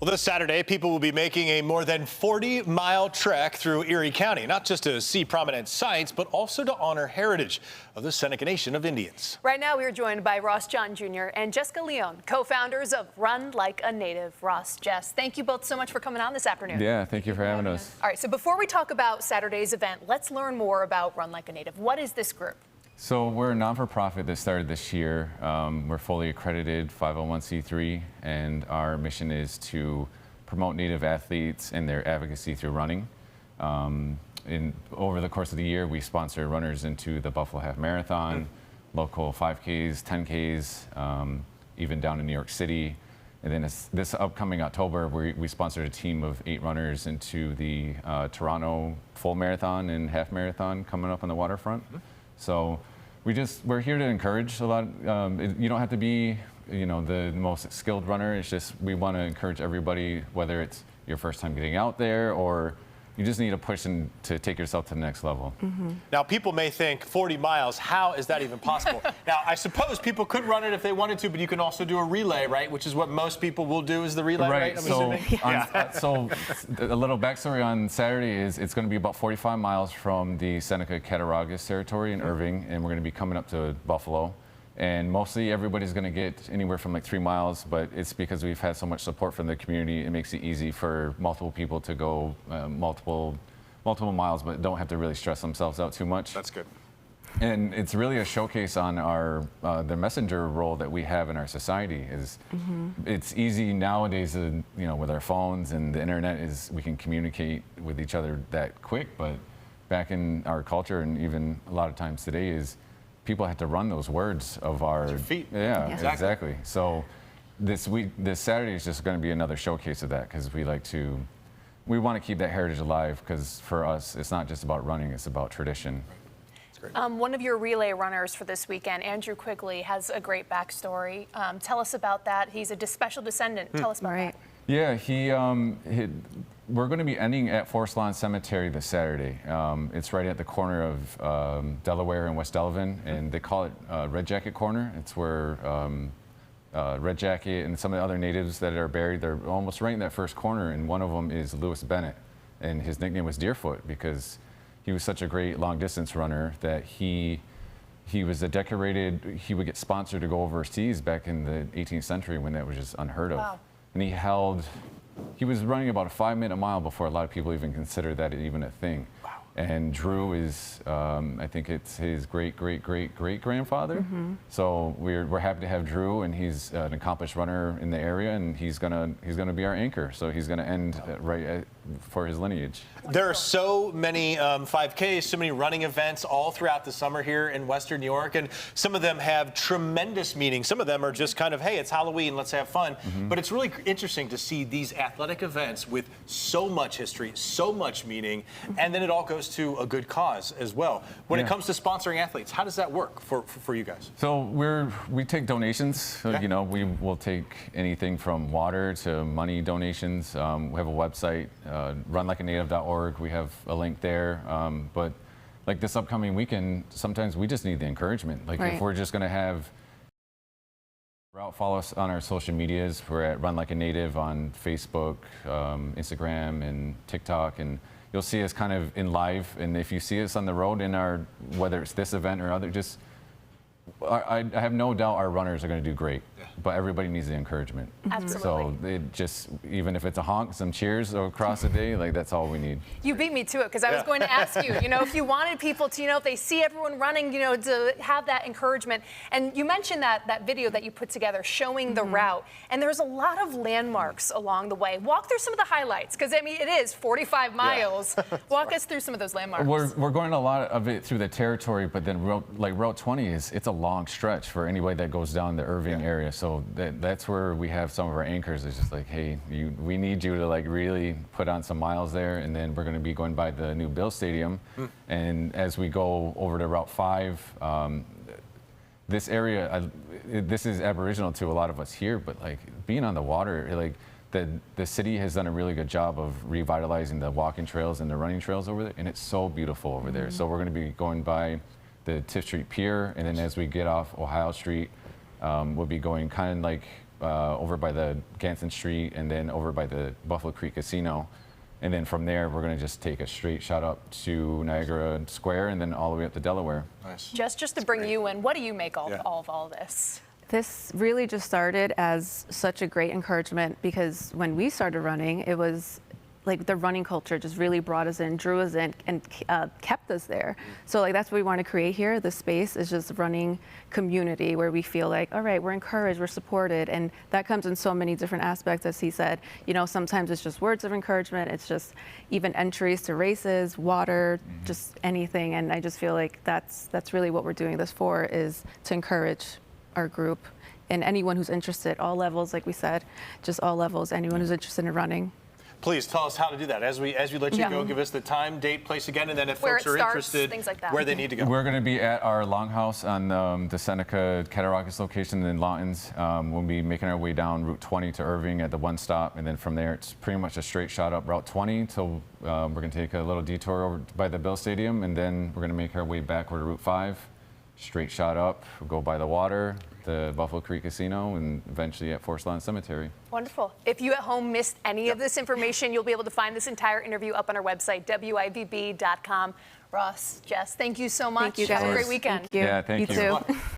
Well, this Saturday, people will be making a more than 40-mile trek through Erie County, not just to see prominent sites, but also to honor heritage of the Seneca Nation of Indians. Right now, we are joined by Ross John Jr. and Jessica Leone, co-founders of Run Like a Native. Ross, Jess, thank you both so much for coming on this afternoon. Yeah, thank you for having us. All right, so before we talk about Saturday's event, let's learn more about Run Like a Native. What is this group? So we're a non-for-profit that started this year. We're fully accredited 501c3, and our mission is to promote Native athletes and their advocacy through running. Over the course of the year, we sponsor runners into the Buffalo Half Marathon, local 5Ks, 10Ks, even down in New York City. And then this upcoming October, we sponsored a team of 8 runners into the Toronto full marathon and half marathon coming up on the waterfront. So we're here to encourage a lot. You don't have to be, the most skilled runner. It's just we want to encourage everybody, whether it's your first time getting out there or you just need a push to take yourself to the next level. Now, people may think 40 miles, how is that even possible? Now, I suppose people could run it if they wanted to, but you can also do a relay, right? Which is what most people will do, is the relay, right? I'm assuming? So a little backstory on Saturday is it's going to be about 45 miles from the Seneca Cattaraugus territory in Irving, and we're going to be coming up to Buffalo. And mostly everybody's going to get anywhere from like 3 miles, but it's because we've had so much support from the community. It makes it easy for multiple people to go multiple miles, but don't have to really stress themselves out too much. That's good. And it's really a showcase on our the messenger role that we have in our society. It's easy nowadays, with our phones and the internet, we can communicate with each other that quick. But back in our culture, and even a lot of times today, people have to run those words of our feet. Yeah, exactly. So this Saturday is just going to be another showcase of that, because we want to keep that heritage alive, because for us it's not just about running, it's about tradition. That's great. One of your relay runners for this weekend, Andrew Quigley, has a great backstory. Tell us about that. He's a special descendant. Tell us about that. Yeah, we're going to be ending at Forest Lawn Cemetery this Saturday. It's right at the corner of Delaware and West Delavan, and they call it Red Jacket Corner. It's where Red Jacket and some of the other natives that are buried, they're almost right in that first corner, and one of them is Lewis Bennett, and his nickname was Deerfoot because he was such a great long-distance runner that he was he would get sponsored to go overseas back in the 18th century when that was just unheard of. Wow. And he was running about a 5-minute mile before a lot of people even considered that even a thing. Wow. And Drew is, I think it's his great-great-great-great-grandfather. So we're happy to have Drew, and he's an accomplished runner in the area, and he's gonna be our anchor. So he's gonna end for his lineage. There are so many 5Ks, so many running events all throughout the summer here in Western New York, and some of them have tremendous meaning. Some of them are just kind of, hey, it's Halloween, let's have fun. But it's really interesting to see these athletic events with so much history, so much meaning, and then it all goes to a good cause as well. When it comes to sponsoring athletes, how does that work for you guys? So we take donations. So, we will take anything from water to money donations. We have a website, runlikeanative.org. We have a link there. But like this upcoming weekend, sometimes we just need the encouragement. Like if we're just going to have follow us on our social medias. We're at Run Like a Native on Facebook, Instagram, and TikTok, and you'll see us kind of in live. And if you see us on the road whether it's this event or other, I have no doubt our runners are going to do great, but everybody needs the encouragement. Absolutely. So even if it's a honk, some cheers across the day, that's all we need. You beat me to it, because I was going to ask you, if you wanted people to, if they see everyone running, to have that encouragement. And you mentioned that video that you put together showing the route, and there's a lot of landmarks along the way. Walk through some of the highlights, because it is 45 miles. Walk us through some of those landmarks. We're going a lot of it through the territory, but then Route 20 it's a long stretch for anybody that goes down the Irving area. So that's where we have some of our anchors. It's just like, hey, we need you to really put on some miles there. And then we're going to be going by the new Bill Stadium. And as we go over to Route 5, this area, this is Aboriginal to a lot of us here, but being on the water, the city has done a really good job of revitalizing the walking trails and the running trails over there, and it's so beautiful over there. So we're going to be going by the Tiff Street Pier, and then as we get off Ohio Street, we'll be going kind of over by the Ganson Street, and then over by the Buffalo Creek Casino. And then from there, we're going to just take a straight shot up to Niagara Square and then all the way up to Delaware. Nice. Just to bring you in, what do you make of all this? This really just started as such a great encouragement because when we started running, it was like the running culture just really brought us in, drew us in, and kept us there. So like that's what we want to create here. The space is just running community where we feel like, all right, we're encouraged, we're supported, and that comes in so many different aspects. As he said, you know, sometimes it's just words of encouragement. It's just even entries to races, water, just anything. And I just feel like that's really what we're doing this for, is to encourage our group and anyone who's interested, all levels, like we said, just all levels, anyone who's interested in running. Please tell us how to do that. As we let you go, give us the time, date, place again, and then if Where folks it are starts, interested, things like that. where they need to go. We're going to be at our Longhouse on the Seneca Cattaraugus location in Lawtons. We'll be making our way down Route 20 to Irving at the one stop, and then from there it's pretty much a straight shot up Route 20 till we're going to take a little detour over by the Bill Stadium, and then we're going to make our way back over to Route 5, straight shot up, we'll go by the water, the Buffalo Creek Casino, and eventually at Forest Lawn Cemetery. Wonderful. If you at home missed any of this information, you'll be able to find this entire interview up on our website, WIVB.com. Ross, Jess, thank you so much. Thank you, guys. Have a great weekend. Thank you. Yeah, thank you. You too.